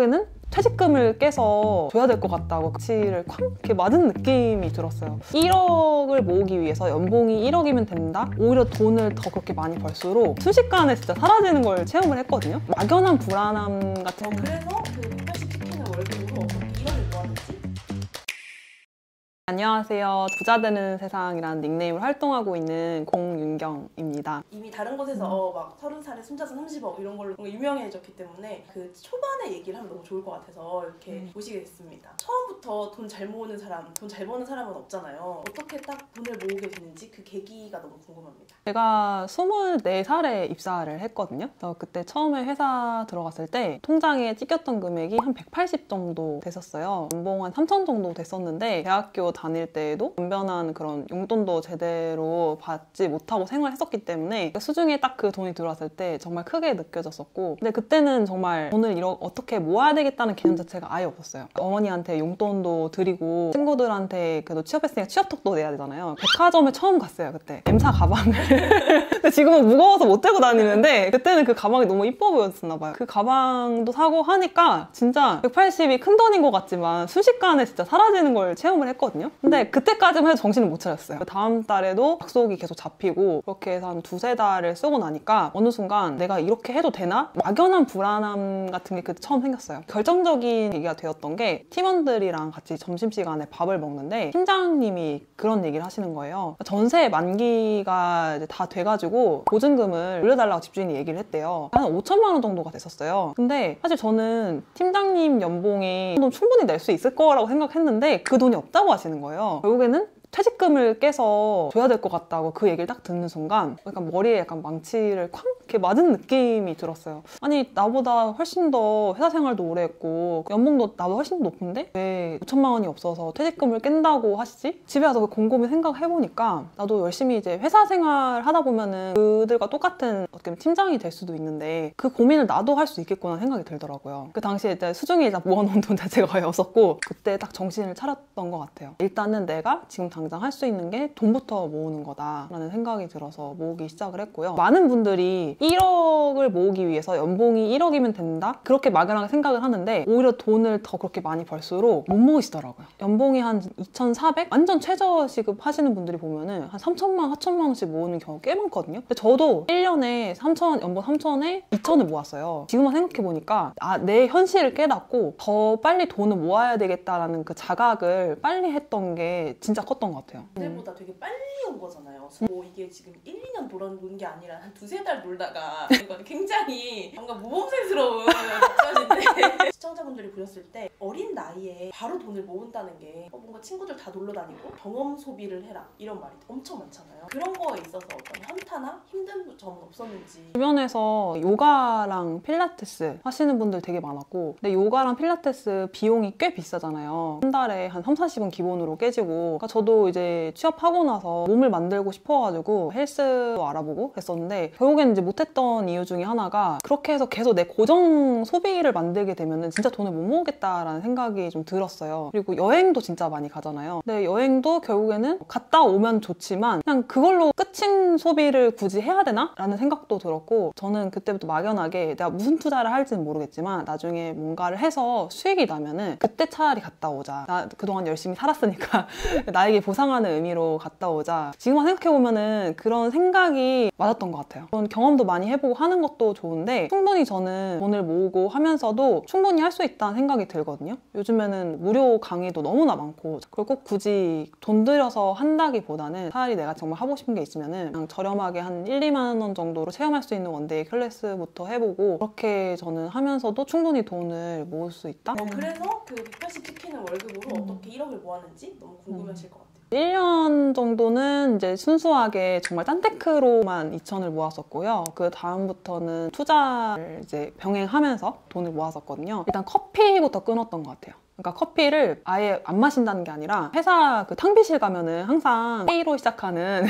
결국에는 퇴직금을 깨서 줘야 될 것 같다고 치를 쾅 이렇게 맞은 느낌이 들었어요. 1억을 모으기 위해서 연봉이 1억이면 된다? 오히려 돈을 더 그렇게 많이 벌수록 순식간에 진짜 사라지는 걸 체험을 했거든요. 막연한 불안함 같은 그래서 그 180치킨의 월급으로 어떻게 1억을 모았는지? 안녕하세요. 부자 되는 세상이라는 닉네임으로 활동하고 있는 공윤경입니다. 이미 다른 곳에서 막 30살에 순자산 30억 이런 걸로 유명해졌기 때문에 그 초반에 얘기를 하면 너무 좋을 것 같아서 이렇게 모시게 됐습니다. 처음부터 돈 잘 모으는 사람, 돈 잘 버는 사람은 없잖아요. 어떻게 딱 돈을 모으게 되는지 그 계기가 너무 궁금합니다. 제가 24살에 입사를 했거든요. 그래서 그때 처음에 회사 들어갔을 때 통장에 찍혔던 금액이 한 180 정도 됐었어요. 연봉 한 3천 정도 됐었는데 대학교 다닐 때에도 변변한 그런 용돈도 제대로 받지 못하고 생활했었기 때문에 수중에 딱 그 돈이 들어왔을 때 정말 크게 느껴졌었고, 근데 그때는 정말 돈을 어떻게 모아야 되겠다는 개념 자체가 아예 없었어요. 어머니한테 용돈도 드리고 친구들한테 그래도 취업했으니까 취업톡도 내야 되잖아요. 백화점에 처음 갔어요. 그때 M사 가방을 근데 지금은 무거워서 못 들고 다니는데 그때는 그 가방이 너무 이뻐 보였었나 봐요. 그 가방도 사고 하니까 진짜 180이 큰 돈인 것 같지만 순식간에 진짜 사라지는 걸 체험을 했거든요. 근데 그때까지만 해도 정신을 못 차렸어요. 다음 달에도 약속이 계속 잡히고 그렇게 해서 한 두세 달을 쓰고 나니까 어느 순간 내가 이렇게 해도 되나? 막연한 불안함 같은 게 그때 처음 생겼어요. 결정적인 얘기가 되었던 게 팀원들이랑 같이 점심시간에 밥을 먹는데 팀장님이 그런 얘기를 하시는 거예요. 전세 만기가 이제 다 돼가지고 보증금을 올려달라고 집주인이 얘기를 했대요. 한 5천만 원 정도가 됐었어요. 근데 사실 저는 팀장님 연봉이 충분히 낼 수 있을 거라고 생각했는데 그 돈이 없다고 하시는 거예요. 결국에는 퇴직금을 깨서 줘야 될 것 같다고 그 얘기를 딱 듣는 순간 약간 머리에 약간 망치를 쾅 이렇게 맞은 느낌이 들었어요. 아니 나보다 훨씬 더 회사 생활도 오래 했고 연봉도 나보다 훨씬 높은데 왜 5천만 원이 없어서 퇴직금을 깬다고 하시지? 집에 와서 곰곰이 생각해보니까 나도 열심히 이제 회사 생활 하다 보면은 그들과 똑같은 어떻게 보면 팀장이 될 수도 있는데 그 고민을 나도 할 수 있겠구나 생각이 들더라고요. 그 당시에 이제 수중에 모아놓은 돈 자체가 거의 없었고 그때 딱 정신을 차렸던 것 같아요. 일단은 내가 지금 당장 할 수 있는 게 돈부터 모으는 거다라는 생각이 들어서 모으기 시작을 했고요. 많은 분들이 1억을 모으기 위해서 연봉이 1억이면 된다? 그렇게 막연하게 생각을 하는데 오히려 돈을 더 그렇게 많이 벌수록 못 모으시더라고요. 연봉이 한 2,400? 완전 최저시급 하시는 분들이 보면은 한 3천만, 4천만 원씩 모으는 경우 꽤 많거든요. 근데 저도 1년에 3천, 연봉 3천에 2천을 모았어요. 지금만 생각해보니까 내 현실을 깨닫고 더 빨리 돈을 모아야 되겠다라는 그 자각을 빨리 했던 게 진짜 컸던 것 같아요. 그때보다 되게 빨리 온 거잖아요. 뭐 이게 지금 1, 2년 놀은 게 아니라 한 두세 달 놀다가 이건 굉장히 뭔가 모범생스러운 답변인데 시청자분들이 보셨을 때 어린 나이에 바로 돈을 모은다는 게 뭔가 친구들 다 놀러 다니고 경험 소비를 해라 이런 말이 엄청 많잖아요. 그런 거에 있어서 어떤 현타나 힘든 점은 없었는지. 주변에서 요가랑 필라테스 하시는 분들 되게 많았고 근데 요가랑 필라테스 비용이 꽤 비싸잖아요. 한 달에 한 3, 40은 기본으로 깨지고 그러니까 저도 이제 취업하고 나서 몸을 만들고 싶어가지고 헬스도 알아보고 했었는데 결국엔 이제 못했던 이유 중에 하나가 그렇게 해서 계속 내 고정 소비를 만들게 되면은 진짜 돈을 못 모으겠다라는 생각이 좀 들었어요. 그리고 여행도 진짜 많이 가잖아요. 근데 여행도 결국에는 갔다 오면 좋지만 그냥 그걸로 끝인 소비를 굳이 해야 되나? 라는 생각도 들었고 저는 그때부터 막연하게 내가 무슨 투자를 할지는 모르겠지만 나중에 뭔가를 해서 수익이 나면은 그때 차라리 갔다 오자. 나 그동안 열심히 살았으니까 나에게 보상하는 의미로 갔다 오자. 지금 생각해보면은 그런 생각이 맞았던 것 같아요. 그런 경험도 많이 해보고 하는 것도 좋은데 충분히 저는 돈을 모으고 하면서도 충분히 할 수 있다는 생각이 들거든요. 요즘에는 무료 강의도 너무나 많고 그걸 꼭 굳이 돈 들여서 한다기보다는 차라리 내가 정말 하고 싶은 게 있으면은 그냥 저렴하게 한 1, 2만 원 정도로 체험할 수 있는 원데이 클래스부터 해보고 그렇게 저는 하면서도 충분히 돈을 모을 수 있다? 그래서 그 180치킨의 월급으로 어떻게 1억을 모았는지 너무 궁금하실 것 같아요. 1년 정도는 이제 순수하게 정말 짠테크로만 2천을 모았었고요. 그 다음부터는 투자를 이제 병행하면서 돈을 모았었거든요. 일단 커피부터 끊었던 것 같아요. 그러니까 커피를 아예 안 마신다는 게 아니라 회사 그 탕비실 가면은 항상 A로 시작하는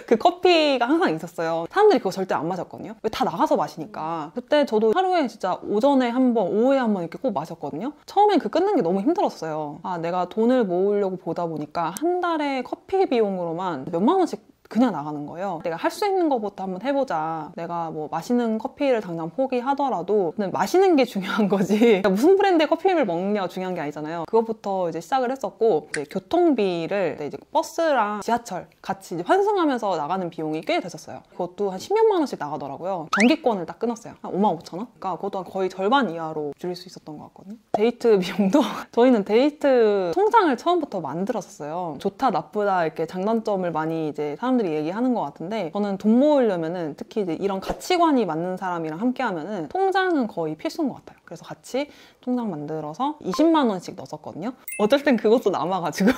그 커피가 항상 있었어요. 사람들이 그거 절대 안 마셨거든요. 왜 다 나가서 마시니까. 그때 저도 하루에 진짜 오전에 한 번, 오후에 한 번 이렇게 꼭 마셨거든요. 처음엔 그 끊는 게 너무 힘들었어요. 내가 돈을 모으려고 보다 보니까 한 달에 커피 비용으로만 몇만 원씩 그냥 나가는 거예요. 내가 할 수 있는 것부터 한번 해보자. 내가 뭐 마시는 커피를 당장 포기하더라도 그냥 마시는 게 중요한 거지. 무슨 브랜드의 커피를 먹느냐가 중요한 게 아니잖아요. 그것부터 이제 시작을 했었고, 이제 교통비를 이제 버스랑 지하철 같이 이제 환승하면서 나가는 비용이 꽤 됐었어요. 그것도 한 10몇만 원씩 나가더라고요. 전기권을 딱 끊었어요. 한 5만 5천 원? 그러니까 그것도 거의 절반 이하로 줄일 수 있었던 것 같거든요. 데이트 비용도 저희는 데이트 통장을 처음부터 만들었었어요. 좋다 나쁘다 이렇게 장단점을 많이 이제 사람들이 얘기하는 것 같은데, 저는 돈 모으려면은 특히 이제 이런 가치관이 맞는 사람이랑 함께 하면은 통장은 거의 필수인 것 같아요. 그래서 같이 통장 만들어서 20만 원씩 넣었거든요. 어쩔 땐 그것도 남아가지고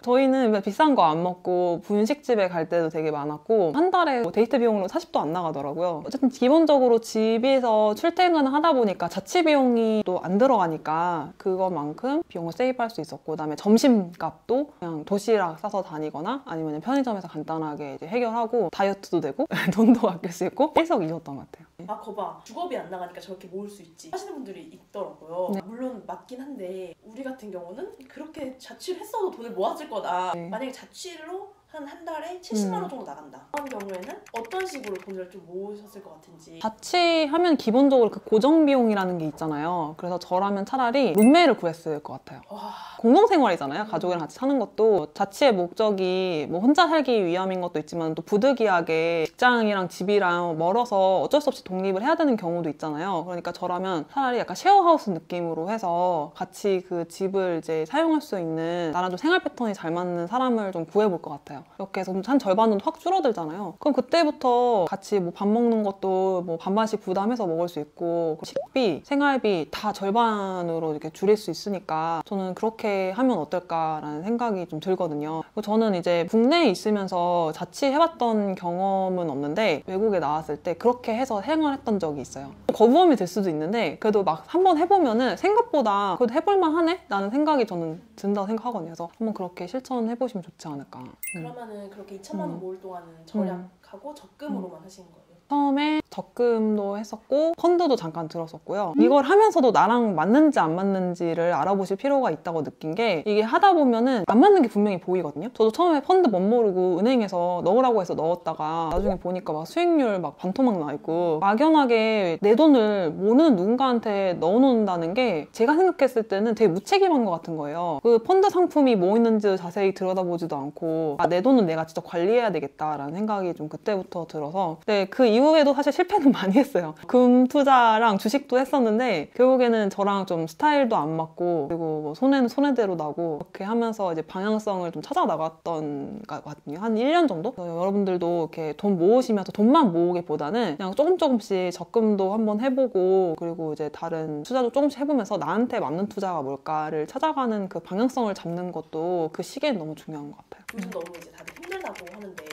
저희는 비싼 거 안 먹고 분식집에 갈 때도 되게 많았고, 한 달에 뭐 데이트 비용으로 40도 안 나가더라고요. 어쨌든 기본적으로 집에서 출퇴근을 하다 보니까 자취 비용이 또 안 들어가니까 그것만큼 비용을 세이브할 수 있었고, 그다음에 점심값도 그냥 도시락 싸서 다니거나 아니면 편의점에서 간단하게 이제 해결하고 다이어트도 되고 돈도 아낄 수 있고 일석이조였던 것 같아요. 아, 거봐. 주거비 안 나가니까 저렇게 모을 수 있지 하시는 분들이 있더라고요. 네. 물론 맞긴 한데 우리 같은 경우는 그렇게 자취를 했어도 돈을 모았을 거다. 네. 만약에 자취로 한 달에 70만 원 정도 나간다. 그런 경우에는 어떤 식으로 돈을 좀 모으셨을 것 같은지. 자취하면 기본적으로 그 고정 비용이라는 게 있잖아요. 그래서 저라면 차라리 룸메를 구했을 것 같아요. 와. 공동생활이잖아요. 가족이랑 같이 사는 것도 자취의 목적이 뭐 혼자 살기 위함인 것도 있지만 또 부득이하게 직장이랑 집이랑 멀어서 어쩔 수 없이 독립을 해야 되는 경우도 있잖아요. 그러니까 저라면 차라리 약간 쉐어하우스 느낌으로 해서 같이 그 집을 이제 사용할 수 있는, 나랑 좀 생활 패턴이 잘 맞는 사람을 좀 구해볼 것 같아요. 이렇게 해서 한 절반은 확 줄어들잖아요. 그럼 그때부터 같이 뭐 밥 먹는 것도 뭐 반반씩 부담해서 먹을 수 있고, 식비, 생활비 다 절반으로 이렇게 줄일 수 있으니까 저는 그렇게 하면 어떨까라는 생각이 좀 들거든요. 저는 이제 국내에 있으면서 자취해봤던 경험은 없는데 외국에 나왔을 때 그렇게 해서 생활했던 적이 있어요. 거부감이 들 수도 있는데 그래도 막 한번 해보면은 생각보다 그래도 해볼만 하네? 라는 생각이 저는 든다고 생각하거든요. 그래서 한번 그렇게 실천해보시면 좋지 않을까. 그러면은 그렇게 2천만 원 모을 동안은 절약하고 적금으로만 하신 거예요? 처음에 적금도 했었고 펀드도 잠깐 들었었고요. 이걸 하면서도 나랑 맞는지 안 맞는지를 알아보실 필요가 있다고 느낀 게, 이게 하다 보면은 안 맞는 게 분명히 보이거든요. 저도 처음에 펀드 멋 모르고 은행에서 넣으라고 해서 넣었다가 나중에 보니까 막 수익률 막 반토막 나 있고, 막연하게 내 돈을 모르는 누군가한테 넣어놓는다는 게 제가 생각했을 때는 되게 무책임한 것 같은 거예요. 그 펀드 상품이 뭐 있는지 자세히 들여다보지도 않고, 아, 내 돈은 내가 직접 관리해야 되겠다라는 생각이 좀 그때부터 들어서. 근데 그 이후에도 사실 실패는 많이 했어요. 금 투자랑 주식도 했었는데 결국에는 저랑 좀 스타일도 안 맞고, 그리고 뭐 손해는 손해대로 나고, 그렇게 하면서 이제 방향성을 좀 찾아 나갔던 것 같거든요. 한 1년 정도? 여러분들도 이렇게 돈 모으시면서 돈만 모으기보다는 그냥 조금씩 적금도 한번 해보고, 그리고 이제 다른 투자도 조금씩 해보면서 나한테 맞는 투자가 뭘까를 찾아가는 그 방향성을 잡는 것도 그 시기엔 너무 중요한 것 같아요. 요즘 너무 이제 다들 힘들다고 하는데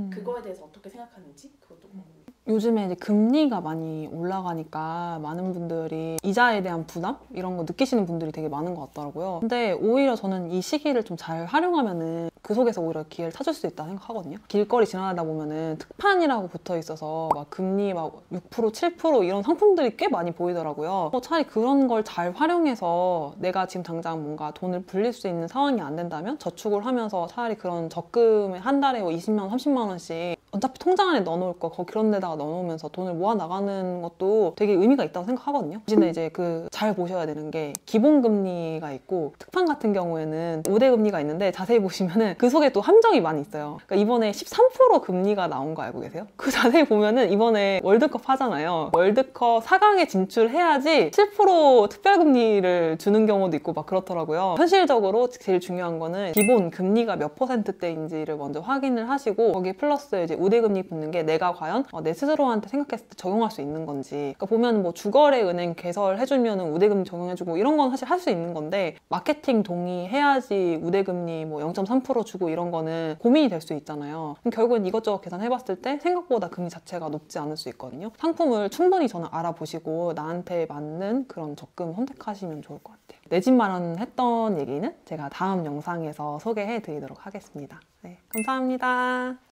그거에 대해서 어떻게 생각하는지 그것도 궁금해요. 요즘에 이제 금리가 많이 올라가니까 많은 분들이 이자에 대한 부담? 이런 거 느끼시는 분들이 되게 많은 것 같더라고요. 근데 오히려 저는 이 시기를 좀 잘 활용하면은 그 속에서 오히려 기회를 찾을 수 있다 생각하거든요. 길거리 지나가다 보면은 특판이라고 붙어 있어서 막 금리 막 6%, 7% 이런 상품들이 꽤 많이 보이더라고요. 차라리 그런 걸 잘 활용해서 내가 지금 당장 뭔가 돈을 불릴 수 있는 상황이 안 된다면 저축을 하면서 차라리 그런 적금에 한 달에 20만 원, 30만 원씩 어차피 통장 안에 넣어놓을 거 그런 데다가 넣어놓으면서 돈을 모아 나가는 것도 되게 의미가 있다고 생각하거든요. 대신에 이제 그 잘 보셔야 되는 게 기본금리가 있고, 특판 같은 경우에는 우대금리가 있는데 자세히 보시면은 그 속에 또 함정이 많이 있어요. 그러니까 이번에 13% 금리가 나온 거 알고 계세요? 그 자세히 보면은 이번에 월드컵 하잖아요. 월드컵 4강에 진출해야지 7% 특별금리를 주는 경우도 있고 막 그렇더라고요. 현실적으로 제일 중요한 거는 기본 금리가 몇 %대인지를 먼저 확인을 하시고, 거기에 플러스 이제 우대금리 붙는 게 내가 과연 내 스스로한테 생각했을 때 적용할 수 있는 건지. 그러니까 보면 뭐 주거래 은행 개설해주면 우대금리 적용해주고 이런 건 사실 할 수 있는 건데, 마케팅 동의해야지 우대금리 뭐 0.3% 주고 이런 거는 고민이 될 수 있잖아요. 그럼 결국엔 이것저것 계산해봤을 때 생각보다 금리 자체가 높지 않을 수 있거든요. 상품을 충분히 저는 알아보시고 나한테 맞는 그런 적금 선택하시면 좋을 것 같아요. 내 집 마련했던 얘기는 제가 다음 영상에서 소개해 드리도록 하겠습니다. 네, 감사합니다.